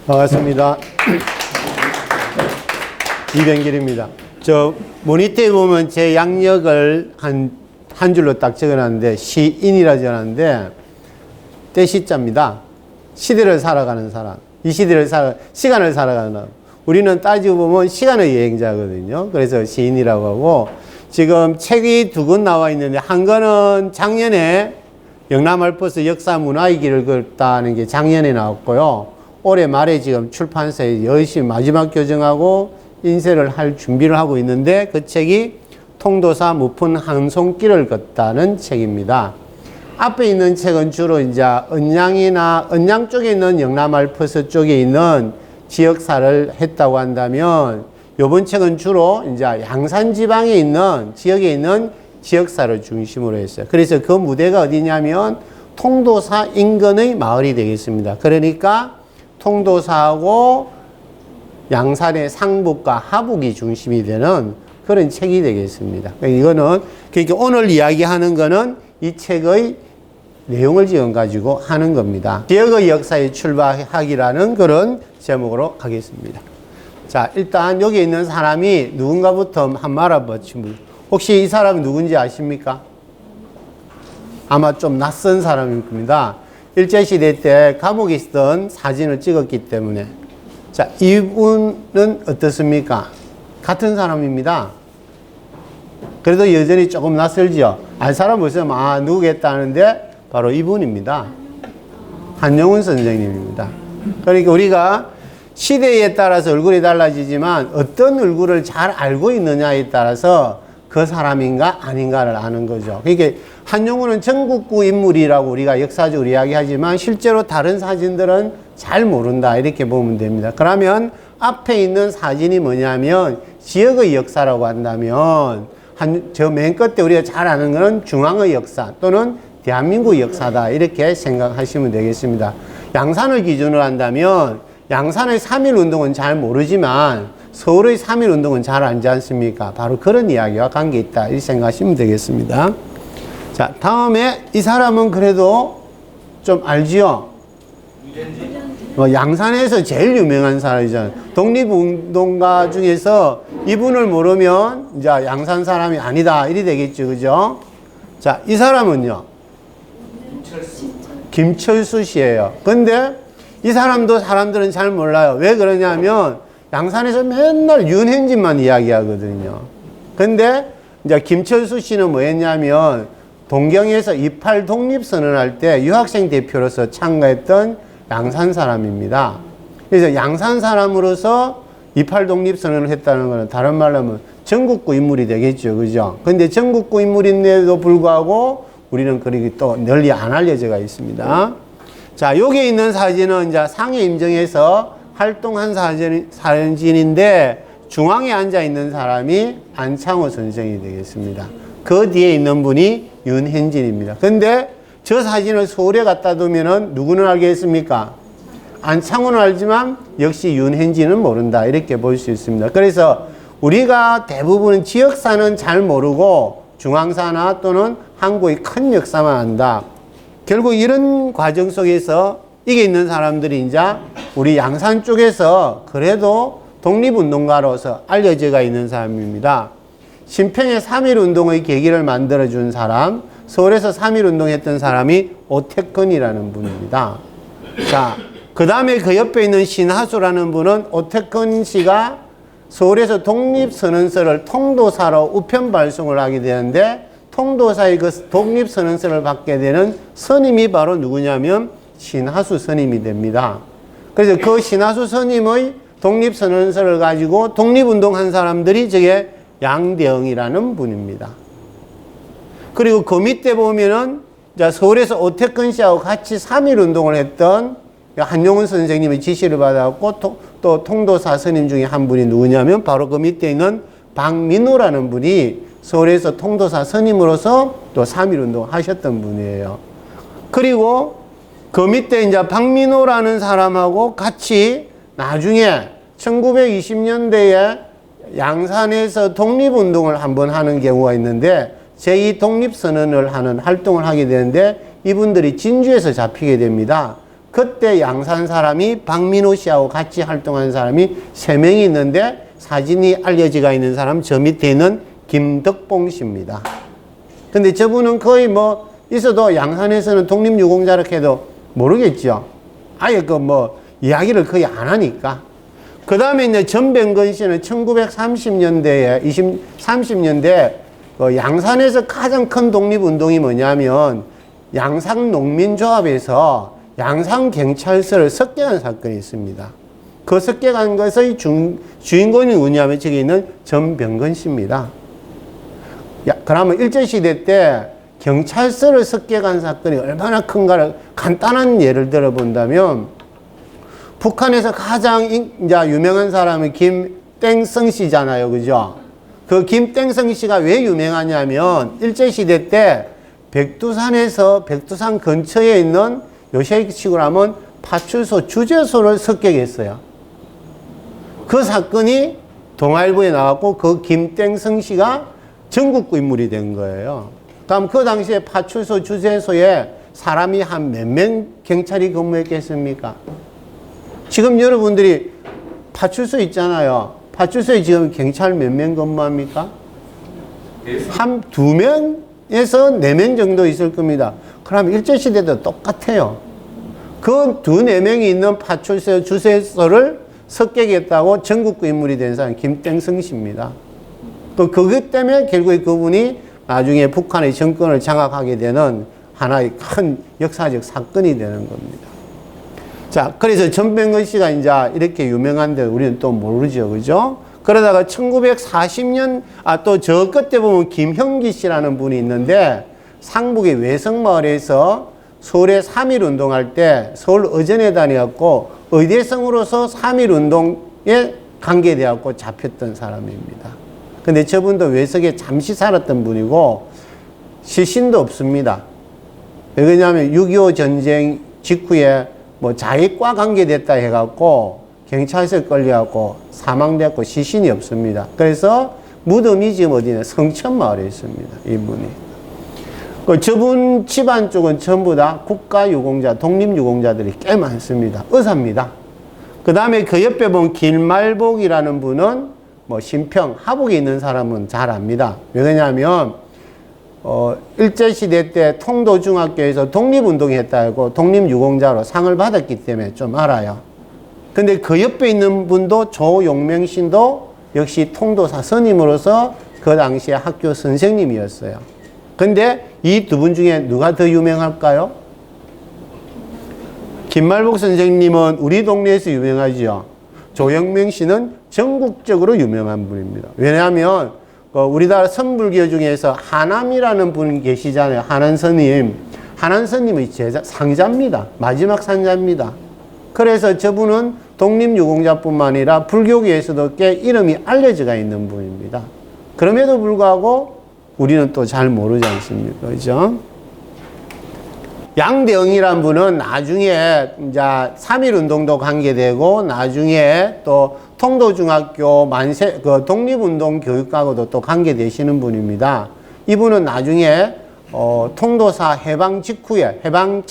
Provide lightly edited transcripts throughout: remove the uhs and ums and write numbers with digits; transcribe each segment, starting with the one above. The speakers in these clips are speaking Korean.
반갑습니다. 이병길입니다. 저 모니터에 보면 제 양력을 한 줄로 딱 적어놨는데 시인이라 적어놨는데 때시자입니다. 시대를 살아가는 사람, 이 시대를 시간을 살아가는 사람. 우리는 따지고 보면 시간의 여행자거든요. 그래서 시인이라고 하고, 지금 책이 두 권 나와 있는데 한 권은 작년에 영남알프스 역사 문화의 길을 걷다는 게 작년에 나왔고요. 올해 말에 지금 출판사에 열심히 마지막 교정하고 인쇄를 할 준비를 하고 있는데, 그 책이 통도사 무푼 항송길을 걷다는 책입니다. 앞에 있는 책은 주로 이제 언양 쪽에 있는 영남알프스 쪽에 있는 지역사를 했다고 한다면, 요번 책은 주로 이제 양산 지방에 있는 지역에 있는 지역사를 중심으로 했어요. 그래서 그 무대가 어디냐면 통도사 인근의 마을이 되겠습니다. 그러니까 통도사하고 양산의 상북과 하북이 중심이 되는 그런 책이 되겠습니다. 이거는, 그러니까 오늘 이야기하는 거는 이 책의 내용을 지금 가지고 하는 겁니다. 지역의 역사에 출발하기라는 그런 제목으로 하겠습니다. 자, 일단 여기 있는 사람이 누군가부터 한번 알아보시면, 혹시 이 사람이 누군지 아십니까? 아마 좀 낯선 사람일 겁니다. 일제시대 때 감옥에 있던 사진을 찍었기 때문에. 자, 이분은 어떻습니까? 같은 사람입니다. 그래도 여전히 조금 낯설죠? 알 사람 없으면, 아, 누구겠다는데 바로 이분입니다. 한용운 선생님입니다. 그러니까 우리가 시대에 따라서 얼굴이 달라지지만 어떤 얼굴을 잘 알고 있느냐에 따라서 그 사람인가 아닌가를 아는 거죠. 그러니까 한용운은 전국구 인물이라고 우리가 역사적으로 이야기하지만 실제로 다른 사진들은 잘 모른다, 이렇게 보면 됩니다. 그러면 앞에 있는 사진이 뭐냐면 지역의 역사라고 한다면, 저 맨 끝에 우리가 잘 아는 거는 중앙의 역사 또는 대한민국 역사다, 이렇게 생각하시면 되겠습니다. 양산을 기준으로 한다면 양산의 3.1 운동은 잘 모르지만 서울의 3.1 운동은 잘 알지 않습니까? 바로 그런 이야기와 관계 있다, 이렇게 생각하시면 되겠습니다. 자, 다음에 이 사람은 그래도 좀 알지요? 양산에서 제일 유명한 사람이잖아요. 독립운동가 중에서 이분을 모르면 이제 양산 사람이 아니다, 이리 되겠죠, 그죠? 자, 이 사람은요, 김철수 씨예요. 근데 이 사람도 사람들은 잘 몰라요. 왜 그러냐면 양산에서 맨날 윤행진만 이야기하거든요. 근데 이제 김철수 씨는 뭐 했냐면 동경에서 28 독립선언할 때 유학생 대표로서 참가했던 양산 사람입니다. 그래서 양산 사람으로서 28 독립선언을 했다는 것은 다른 말로 하면 전국구 인물이 되겠죠, 그죠? 근데 전국구 인물인데도 불구하고 우리는 그렇게 또 널리 안 알려져 있습니다. 자, 여기 있는 사진은 이제 상해 임정에서 활동한 사진인데 중앙에 앉아 있는 사람이 안창호 선생이 되겠습니다. 그 뒤에 있는 분이 윤현진입니다. 근데 저 사진을 서울에 갖다 두면은 누구는 알겠습니까? 안창호는 알지만 역시 윤현진은 모른다, 이렇게 볼 수 있습니다. 그래서 우리가 대부분 지역사는 잘 모르고 중앙사나 또는 한국의 큰 역사만 안다. 결국 이런 과정 속에서 이게 있는 사람들이 이제 우리 양산 쪽에서 그래도 독립운동가로서 알려져 있는 사람입니다. 신평의 3.1 운동의 계기를 만들어준 사람, 서울에서 3.1 운동했던 사람이 오택근이라는 분입니다. 자, 그 다음에 그 옆에 있는 신하수라는 분은 오택근 씨가 서울에서 독립선언서를 통도사로 우편 발송을 하게 되는데, 통도사의 그 독립선언서를 받게 되는 스님이 바로 누구냐면 신하수 스님이 됩니다. 그래서 그 신하수 스님의 독립선언서를 가지고 독립운동한 사람들이 저게 양대영이라는 분입니다. 그리고 그 밑에 보면은 서울에서 오택근 씨하고 같이 3.1 운동을 했던 한용운 선생님의 지시를 받았고, 또 통도사 스님 중에 한 분이 누구냐면 바로 그 밑에 있는 박민호라는 분이 서울에서 통도사 스님으로서 또 3.1 운동을 하셨던 분이에요. 그리고 그 밑에 이제 박민호라는 사람하고 같이 나중에 1920년대에 양산에서 독립운동을 한번 하는 경우가 있는데, 제2 독립선언을 하는 활동을 하게 되는데 이분들이 진주에서 잡히게 됩니다. 그때 양산 사람이 박민호 씨하고 같이 활동한 사람이 3명이 있는데 사진이 알려지가 있는 사람 저 밑에 있는 김덕봉 씨입니다. 근데 저분은 거의 뭐 있어도 양산에서는 독립유공자라 해도 모르겠죠. 아예 그 뭐 이야기를 거의 안 하니까. 그 다음에 이제 전병건 씨는 1930년대에, 30년대 그 양산에서 가장 큰 독립운동이 뭐냐면 양산농민조합에서 양산경찰서를 습격한 사건이 있습니다. 그 습격한 것의 주인공이 누구냐면 저기 있는 전병건 씨입니다. 그러면 일제시대 때 경찰서를 습격한 사건이 얼마나 큰가를 간단한 예를 들어본다면 북한에서 가장 유명한 사람은 김땡성 씨잖아요. 그죠? 그 김땡성 씨가 왜 유명하냐면 일제시대 때 백두산 근처에 있는 요새식으로 하면 파출소, 주재소를 습격했어요. 그 사건이 동아일보에 나왔고 그 김땡성 씨가 전국구 인물이 된 거예요. 그럼 그 당시에 파출소, 주재소에 사람이 한 몇 명 경찰이 근무했겠습니까? 지금 여러분들이 파출소 있잖아요. 파출소에 지금 경찰 몇 명 근무합니까? 한 2명에서 4명 정도 있을 겁니다. 그럼 일제시대도 똑같아요. 그 4명이 있는 파출소, 주재소를 습격했다고 전국구 인물이 된 사람이 김땡성 씨입니다. 또 그것 때문에 결국에 그분이 나중에 북한의 정권을 장악하게 되는 하나의 큰 역사적 사건이 되는 겁니다. 자, 그래서 전병건 씨가 이제 이렇게 유명한데 우리는 또 모르죠. 그죠? 그러다가 1940년, 또 저 끝에 보면 김형기 씨라는 분이 있는데 상북의 외성마을에서 서울에 3.1 운동할 때 서울 의전에 다녀갖고 의대생으로서 3.1 운동에 관계되었고 잡혔던 사람입니다. 근데 저분도 외석에 잠시 살았던 분이고 실신도 없습니다. 왜냐하면 6.25 전쟁 직후에 뭐 자익과 관계됐다 해갖고 경찰서에 끌려갖고 사망됐고 시신이 없습니다. 그래서 무덤이 지금 어디냐 성천마을에 있습니다. 이분이. 저분 집안 쪽은 전부 다 국가유공자, 독립유공자들이 꽤 많습니다. 의사입니다. 그 다음에 그 옆에 보면 길말복이라는 분은 뭐 신평, 하북에 있는 사람은 잘 압니다. 왜냐하면 일제시대 때 통도중학교에서 독립운동을 했다고 독립유공자로 상을 받았기 때문에 좀 알아요. 근데 그 옆에 있는 분도 조용명신도 역시 통도사 선임으로서 그 당시에 학교 선생님이었어요. 근데 이 두 분 중에 누가 더 유명할까요? 김말복 선생님은 우리 동네에서 유명하죠. 조영명 씨는 전국적으로 유명한 분입니다. 왜냐하면 우리나라 선불교 중에서 하남이라는 분이 계시잖아요. 한한스님. 한한스님의 상자입니다. 마지막 상자입니다. 그래서 저분은 독립유공자뿐만 아니라 불교계에서도 꽤 이름이 알려져 있는 분입니다. 그럼에도 불구하고 우리는 또 잘 모르지 않습니까? 그죠? 양대영이란 분은 나중에 이제 3.1 운동도 관계되고 나중에 또 통도중학교 그 독립운동 교육과고도 또 관계되시는 분입니다. 이분은 나중에 통도사 해방 직후에 해방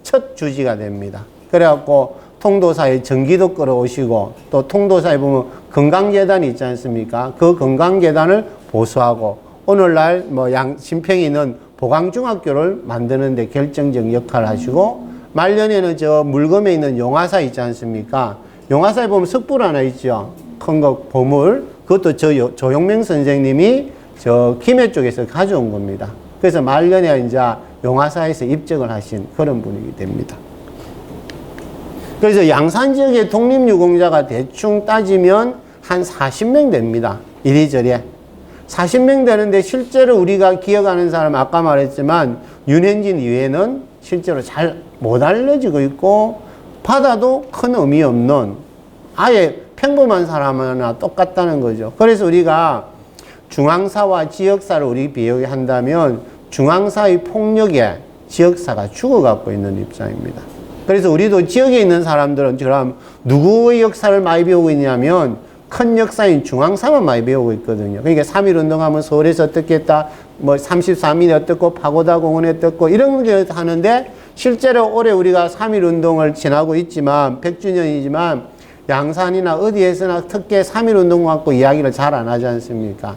첫 주지가 됩니다. 그래갖고 통도사의 전기도 끌어오시고 또 통도사에 보면 건강재단이 있지 않습니까? 그 건강재단을 보수하고 오늘날 뭐 신평에 있는 보강중학교를 만드는데 결정적 역할을 하시고 말년에는 저 물검에 있는 용화사 있지 않습니까? 용화사에 보면 석불 하나 있죠. 큰 거 보물. 그것도 저 조용명 선생님이 저 김해 쪽에서 가져온 겁니다. 그래서 말년에 이제 용화사에서 입적을 하신 그런 분이 됩니다. 그래서 양산 지역의 독립유공자가 대충 따지면 한 40명 됩니다. 이리저리. 40명 되는데 실제로 우리가 기억하는 사람 아까 말했지만 윤현진 이외에는 실제로 잘 못 알려지고 있고 받아도 큰 의미 없는 아예 평범한 사람 하나 똑같다는 거죠. 그래서 우리가 중앙사와 지역사를 우리 비교한다면 중앙사의 폭력에 지역사가 죽어가고 있는 입장입니다. 그래서 우리도 지역에 있는 사람들은 그럼 누구의 역사를 많이 배우고 있냐면 큰 역사인 중앙사만 많이 배우고 있거든요. 그러니까 3.1 운동하면 서울에서 어떻게 했다, 뭐 33일이 어떻고 파고다 공원이 어떻고 이런 걸 하는데 실제로 올해 우리가 3.1 운동을 지나고 있지만 100주년이지만 양산이나 어디에서나 특히 3.1 운동 갖고 이야기를 잘 안 하지 않습니까?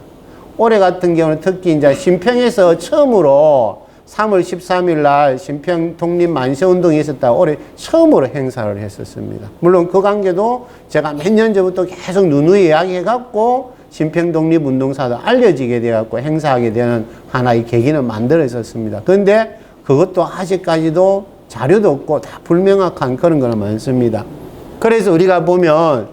올해 같은 경우는 특히 이제 신평에서 처음으로 3월 13일 날 신평 독립 만세운동이 있었다. 올해 처음으로 행사를 했었습니다. 물론 그 관계도 제가 몇 년 전부터 계속 누누이 이야기해갖고 신평 독립운동사도 알려지게 돼갖고 행사하게 되는 하나의 계기는 만들어졌습니다. 그런데 그것도 아직까지도 자료도 없고 다 불명확한 그런 거는 많습니다. 그래서 우리가 보면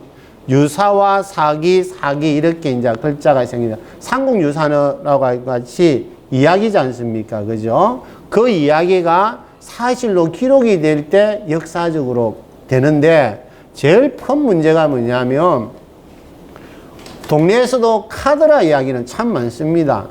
유사와 사기, 사기 이렇게 이제 글자가 생깁니다. 삼국유사라고 같이 이야기지 않습니까? 그죠? 그 이야기가 사실로 기록이 될 때 역사적으로 되는데 제일 큰 문제가 뭐냐면 동네에서도 카더라 이야기는 참 많습니다.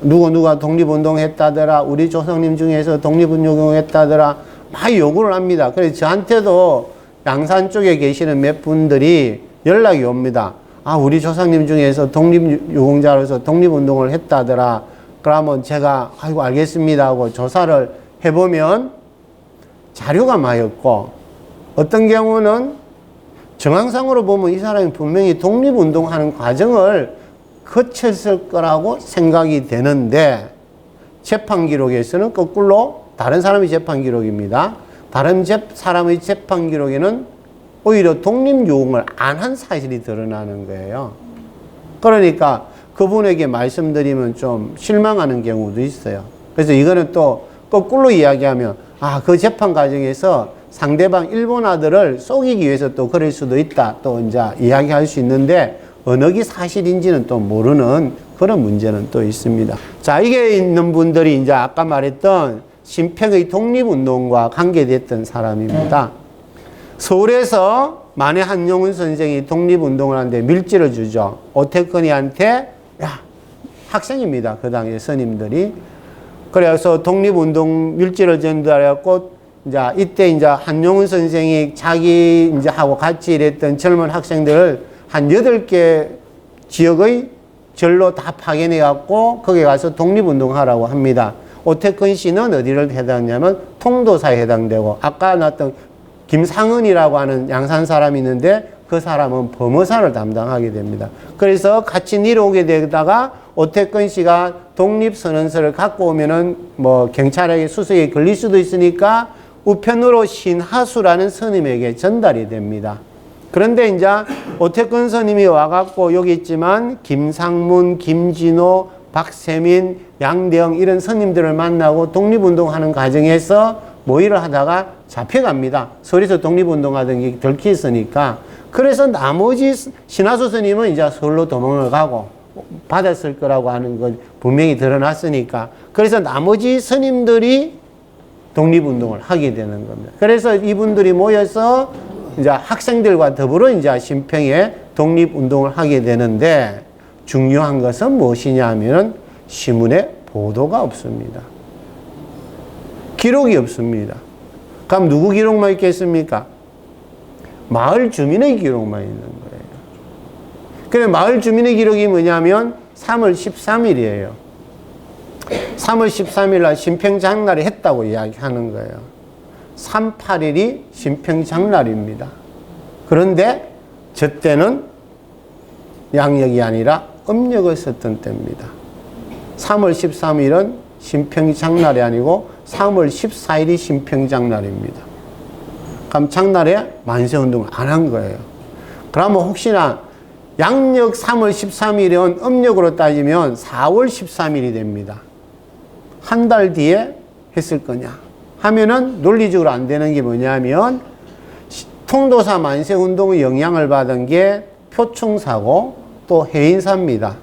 누가 독립운동 했다더라, 우리 조상님 중에서 독립운동 했다더라, 막 요구를 합니다. 그래서 저한테도 양산 쪽에 계시는 몇 분들이 연락이 옵니다. 아, 우리 조상님 중에서 독립유공자로서 독립운동을 했다더라. 그러면 제가, 아이고, 알겠습니다 하고 조사를 해보면 자료가 많이 없고, 어떤 경우는 정황상으로 보면 이 사람이 분명히 독립운동하는 과정을 거쳤을 거라고 생각이 되는데, 재판 기록에서는 거꾸로 다른 사람의 재판 기록입니다. 다른 사람의 재판 기록에는 오히려 독립유공을 안 한 사실이 드러나는 거예요. 그러니까 그분에게 말씀드리면 좀 실망하는 경우도 있어요. 그래서 이거는 또 거꾸로 이야기하면, 아, 그 재판 과정에서 상대방 일본아들을 속이기 위해서 또 그럴 수도 있다. 또 이제 이야기할 수 있는데, 어느 게 사실인지는 또 모르는 그런 문제는 또 있습니다. 자, 이게 있는 분들이 이제 아까 말했던 신평의 독립운동과 관계됐던 사람입니다. 서울에서 만해 한용운 선생이 독립운동을 하는데 밀지를 주죠. 오태근이한테, 야, 학생입니다. 그 당시에 스님들이. 그래서 독립운동 밀지를 전달해갖고, 이제 이때 이제 한용운 선생이 자기 이제 하고 같이 일했던 젊은 학생들을 한 8개 지역의 절로 다 파견해갖고 거기 가서 독립운동하라고 합니다. 오태근 씨는 어디를 해당하냐면 통도사에 해당되고, 아까 나왔던 김상은이라고 하는 양산 사람이 있는데 그 사람은 범어사를 담당하게 됩니다. 그래서 같이 내려오게 되다가 오태근 씨가 독립선언서를 갖고 오면은 뭐 경찰에게 수색에 걸릴 수도 있으니까 우편으로 신하수라는 스님에게 전달이 됩니다. 그런데 이제 오태근 스님이 와갖고 여기 있지만 김상문, 김진호, 박세민, 양대영 이런 스님들을 만나고 독립운동하는 과정에서 모의를 하다가 잡혀갑니다. 서울에서 독립운동하던 게 들켰으니까. 그래서 나머지 신하수 스님은 이제 서울로 도망을 가고 받았을 거라고 하는 건 분명히 드러났으니까. 그래서 나머지 스님들이 독립운동을 하게 되는 겁니다. 그래서 이분들이 모여서 이제 학생들과 더불어 이제 신평에 독립운동을 하게 되는데, 중요한 것은 무엇이냐 하면 신문에 보도가 없습니다. 기록이 없습니다. 그럼 누구 기록만 있겠습니까? 마을 주민의 기록만 있는 거예요. 그래, 마을 주민의 기록이 뭐냐면 3월 13일이에요. 3월 13일 날 신평장날이 했다고 이야기하는 거예요. 38일이 신평장날입니다. 그런데 저 때는 양력이 아니라 음력을 썼던 때입니다. 3월 13일은 신평장날이 아니고 3월 14일이 신평장날입니다. 그럼 장날에 만세운동을 안 한 거예요. 그러면 혹시나 양력 3월 13일은 음력으로 따지면 4월 13일이 됩니다. 한 달 뒤에 했을 거냐 하면은 논리적으로 안 되는 게 뭐냐면, 통도사 만세운동의 영향을 받은 게 표충사고 또 해인사입니다.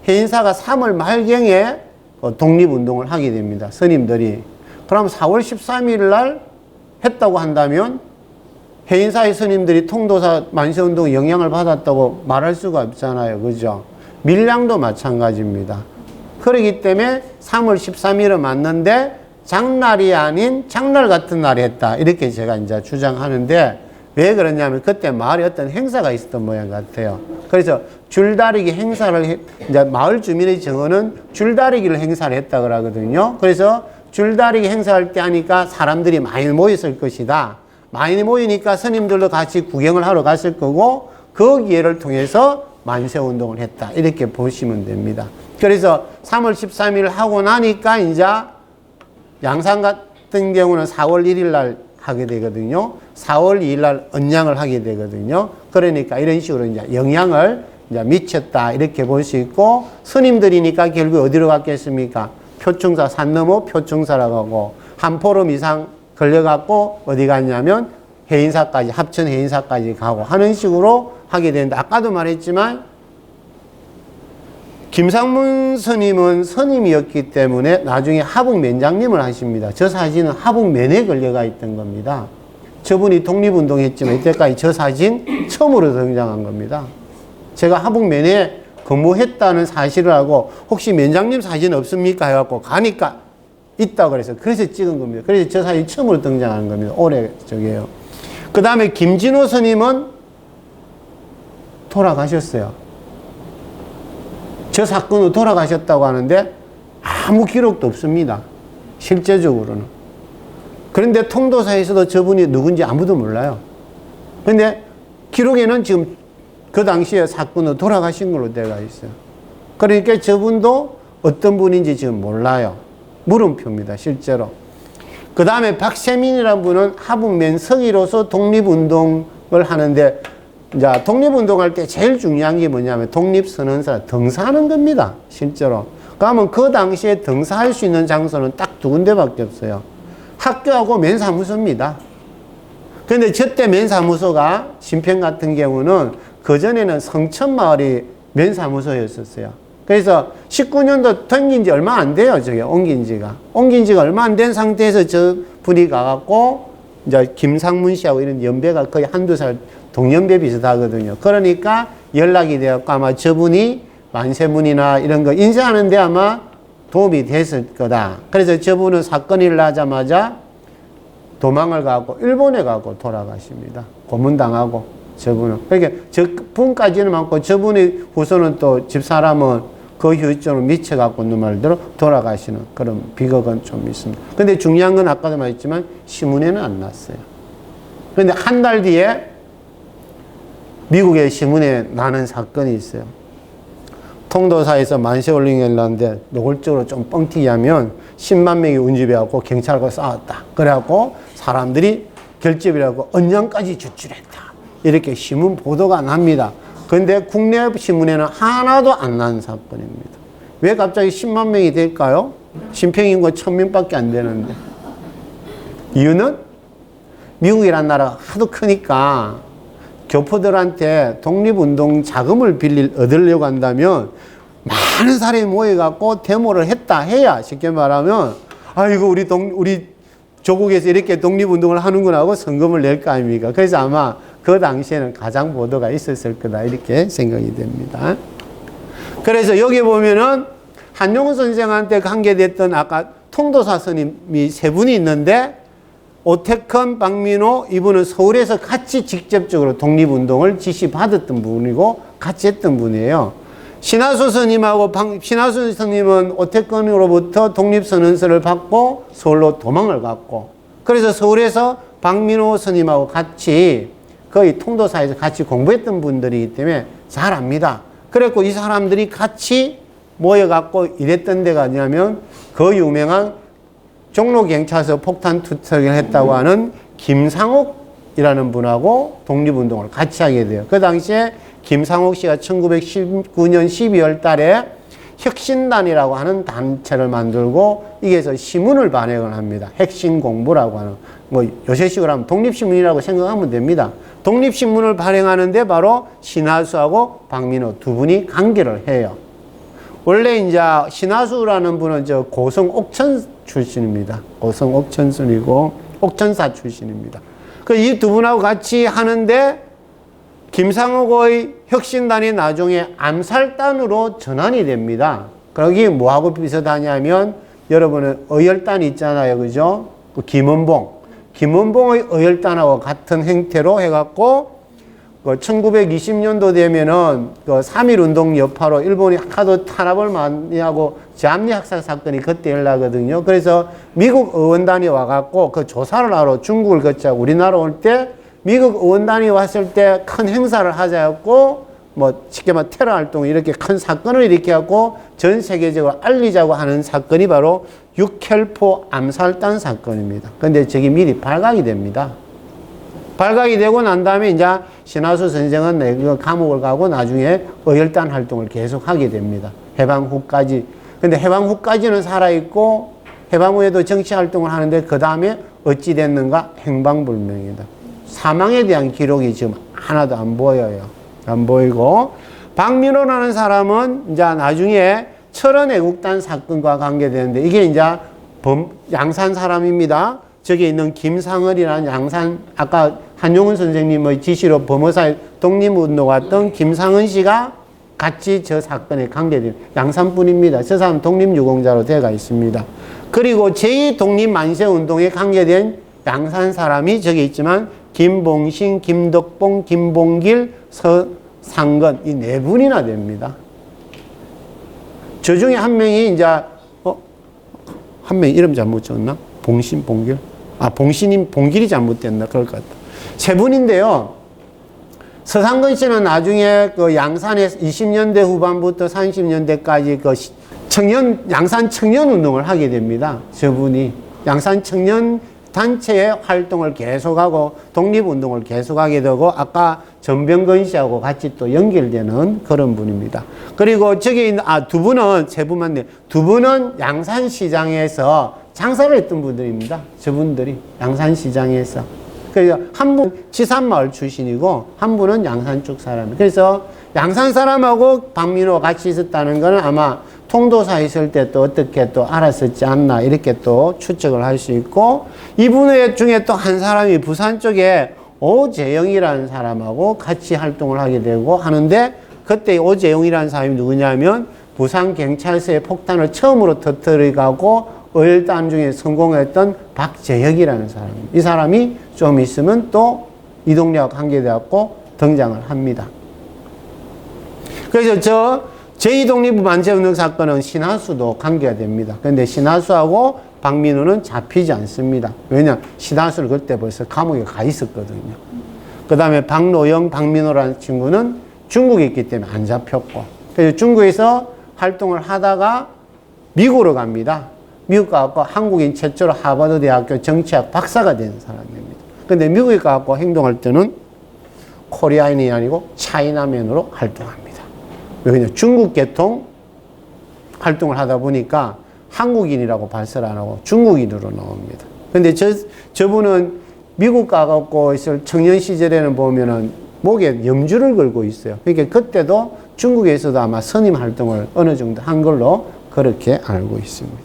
해인사가 3월 말경에 독립운동을 하게 됩니다. 스님들이. 그럼 4월 13일 날 했다고 한다면 해인사의 스님들이 통도사 만세운동에 영향을 받았다고 말할 수가 없잖아요. 그죠? 밀량도 마찬가지입니다. 그렇기 때문에 3월 13일은 맞는데 장날이 아닌 장날 같은 날에 했다. 이렇게 제가 이제 주장하는데, 왜 그러냐면 그때 마을에 어떤 행사가 있었던 모양 같아요. 그래서 줄다리기 행사를 이제 마을 주민의 정언은 줄다리기를 행사를 했다 그러거든요. 그래서 줄다리기 행사할 때 하니까 사람들이 많이 모였을 것이다. 많이 모이니까 스님들도 같이 구경을 하러 갔을 거고 그 기회를 통해서 만세운동을 했다. 이렇게 보시면 됩니다. 그래서 3월 13일 하고 나니까 이제 양산 같은 경우는 4월 1일 날 하게 되거든요. 4월 2일 날 언양을 하게 되거든요. 그러니까 이런 식으로 이제 영향을 이제 미쳤다. 이렇게 볼 수 있고, 스님들이니까 결국 어디로 갔겠습니까? 표충사, 산 넘어 표충사라고 하고, 한 포럼 이상 걸려갖고 어디 갔냐면 해인사까지, 합천 해인사까지 가고 하는 식으로 하게 되는데, 아까도 말했지만, 김상문 스님은 스님이었기 때문에 나중에 하북면장님을 하십니다. 저 사진은 하북면에 걸려가 있던 겁니다. 저분이 독립운동했지만 이때까지 저 사진 처음으로 등장한 겁니다. 제가 하북면에 근무했다는 사실을 알고 혹시 면장님 사진 없습니까? 해갖고 가니까 있다고 그래서 찍은 겁니다. 그래서 저 사진 처음으로 등장한 겁니다. 올해 저게요. 그 다음에 김진호 스님은 돌아가셨어요. 저 사건으로 돌아가셨다고 하는데 아무 기록도 없습니다. 실제적으로는. 그런데 통도사에서도 저분이 누군지 아무도 몰라요. 그런데 기록에는 지금 그 당시에 사건으로 돌아가신 걸로 되어 있어요. 그러니까 저분도 어떤 분인지 지금 몰라요. 물음표입니다. 실제로. 그 다음에 박세민이라는 분은 하북면 서기로서 독립운동을 하는데, 자, 독립운동할 때 제일 중요한 게 뭐냐면 독립선언서 등사하는 겁니다. 실제로. 그러면 그 당시에 등사할 수 있는 장소는 딱 두 군데밖에 없어요. 학교하고 면사무소입니다. 그런데 저때 면사무소가 신평 같은 경우는 그전에는 성천마을이 면사무소였었어요. 그래서 19년도 옮긴 지 얼마 안 돼요. 저게 옮긴 지가 얼마 안 된 상태에서 저 분이 가갖고 이제 김상문 씨하고 이런 연배가 거의 한두 살 동년배 비슷하거든요. 그러니까 연락이 되었고 아마 저분이 만세문이나 이런 거 인쇄하는데 아마 도움이 됐을 거다. 그래서 저분은 사건이 일어나자마자 도망을 가고 일본에 가고 돌아가십니다. 고문당하고 저분은. 그러니까 저분까지는 많고 저분의 후손은 또 집사람은 그 후유증으로 미쳐갖고 있는 말대로 돌아가시는 그런 비극은 좀 있습니다. 근데 중요한 건 아까도 말했지만 신문에는 안 났어요. 그런데 한 달 뒤에 미국의 신문에 나는 사건이 있어요. 통도사에서 만세올림을 했는데 노골적으로 좀 뻥튀기 하면 10만 명이 운집해갖고 경찰과 싸웠다. 그래갖고 사람들이 결집이라고 언양까지 주출했다. 이렇게 신문 보도가 납니다. 그런데 국내 신문에는 하나도 안 난 사건입니다. 왜 갑자기 10만 명이 될까요? 신평인구 1000명밖에 안 되는데. 이유는 미국이란 나라가 하도 크니까 교포들한테 독립운동 자금을 얻으려고 한다면 많은 사람이 모여갖고 데모를 했다 해야 쉽게 말하면 아이고 우리 조국에서 이렇게 독립운동을 하는구나 하고 성금을 낼 거 아닙니까? 그래서 아마 그 당시에는 가장 보도가 있었을 거다 이렇게 생각이 됩니다. 그래서 여기 보면은 한용운 선생한테 관계됐던 아까 통도사 스님이 세 분이 있는데 오태큰, 박민호 이분은 서울에서 같이 직접적으로 독립운동을 지시받았던 분이고 같이 했던 분이에요. 신하수 스님하고 신하수 스님은 오태큰으로부터 독립선언서를 받고 서울로 도망을 갔고 그래서 서울에서 박민호 스님하고 같이 거의 통도사에서 같이 공부했던 분들이기 때문에 잘 압니다. 그래갖고 이 사람들이 같이 모여갖고 이랬던 데가 어디냐면 그 유명한 종로경찰서 폭탄 투척을 했다고 하는 김상옥이라는 분하고 독립운동을 같이 하게 돼요. 그 당시에 김상옥 씨가 1919년 12월 달에 혁신단이라고 하는 단체를 만들고 이게서 신문을 발행을 합니다. 핵신공부라고 하는 뭐 요새식으로 하면 독립신문이라고 생각하면 됩니다. 독립신문을 발행하는데 바로 신하수하고 박민호 두 분이 관계를 해요. 원래 이제 신하수라는 분은 저 고성 옥천 출신입니다. 고성 옥천순이고 옥천사 출신입니다. 그 이 두 분하고 같이 하는데 김상옥의 혁신단이 나중에 암살단으로 전환이 됩니다. 거기 뭐하고 비슷하냐면 여러분은 어열단 있잖아요. 그죠? 그 김원봉의 어열단하고 같은 형태로 해갖고 1920년도 되면은 그 3.1운동 여파로 일본이 하도 탄압을 많이 하고 제암리 학살 사건이 그때 일어나거든요. 그래서 미국 의원단이 와갖고 그 조사를 하러 중국을 거쳐 우리나라 올 때 미국 의원단이 왔을 때 큰 행사를 하자였고 뭐 쉽게 말해 테러 활동 이렇게 큰 사건을 일으켜갖고 전 세계적으로 알리자고 하는 사건이 바로 육켈포 암살단 사건입니다. 근데 저기 미리 발각이 됩니다. 발각이 되고 난 다음에 이제 신하수 선생은 감옥을 가고 나중에 어혈단 활동을 계속하게 됩니다. 해방 후까지. 근데 해방 후까지는 살아있고 해방 후에도 정치 활동을 하는데 그 다음에 어찌 됐는가 행방불명이다. 사망에 대한 기록이 지금 하나도 안 보여요. 안 보이고 박민호라는 사람은 이제 나중에 철원애국단 사건과 관계되는데 이게 이제 양산 사람입니다. 저기 있는 김상을이라는 양산 아까 한용운 선생님의 지시로 범어사에 독립운동 왔던 김상은 씨가 같이 저 사건에 관계된 양산뿐입니다. 저 사람 독립유공자로 되어가 있습니다. 그리고 제2독립만세운동에 관계된 양산 사람이 저기 있지만 김봉신, 김덕봉, 김봉길, 서상건 이 네 분이나 됩니다. 저 중에 한 명이 이제 한 명 이름 잘못 적었나? 봉신, 봉길? 봉신이 봉길이 잘못됐나? 그럴 것 같다. 세 분인데요. 서상건 씨는 나중에 그 양산에 20년대 후반부터 30년대까지 그 양산 청년 운동을 하게 됩니다. 저분이 양산 청년 단체의 활동을 계속하고 독립운동을 계속하게 되고 아까 전병건 씨하고 같이 또 연결되는 그런 분입니다. 그리고 저기 있는 두 분은 세 분만 두 분은 양산시장에서 장사를 했던 분들입니다. 저분들이 양산시장에서. 그래서 한 분 지산마을 출신이고 한 분은 양산 쪽 사람. 그래서 양산 사람하고 박민호가 같이 있었다는 것은 아마 통도사 있을 때 또 어떻게 또 알았었지 않나 이렇게 또 추측을 할 수 있고 이분 중에 또 한 사람이 부산 쪽에 오재영이라는 사람하고 같이 활동을 하게 되고 하는데 그때 오재영이라는 사람이 누구냐면 부산 경찰서의 폭탄을 처음으로 터뜨리고 어혈단 중에 성공했던 박재혁이라는 사람입니다. 이 사람이 좀 있으면 또 이동래와 관계되었고 등장을 합니다. 그래서 제2독립부 만세운동 사건은 신하수도 관계가 됩니다. 그런데 신하수하고 박민호는 잡히지 않습니다. 왜냐? 신하수를 그때 벌써 감옥에 가 있었거든요. 그 다음에 박노영, 박민호라는 친구는 중국에 있기 때문에 안 잡혔고 그래서 중국에서 활동을 하다가 미국으로 갑니다. 미국 가서 한국인 최초로 하버드 대학교 정치학 박사가 된 사람입니다. 근데 미국에 가서 행동할 때는 코리아인이 아니고 차이나맨으로 활동합니다. 왜냐? 중국 계통 활동을 하다 보니까 한국인이라고 발설 안 하고 중국인으로 나옵니다. 근데 저분은 미국 가갖고 있을 청년 시절에는 보면은 목에 염주를 걸고 있어요. 그러니까 그때도 중국에서도 아마 선임 활동을 어느 정도 한 걸로 그렇게 알고 있습니다.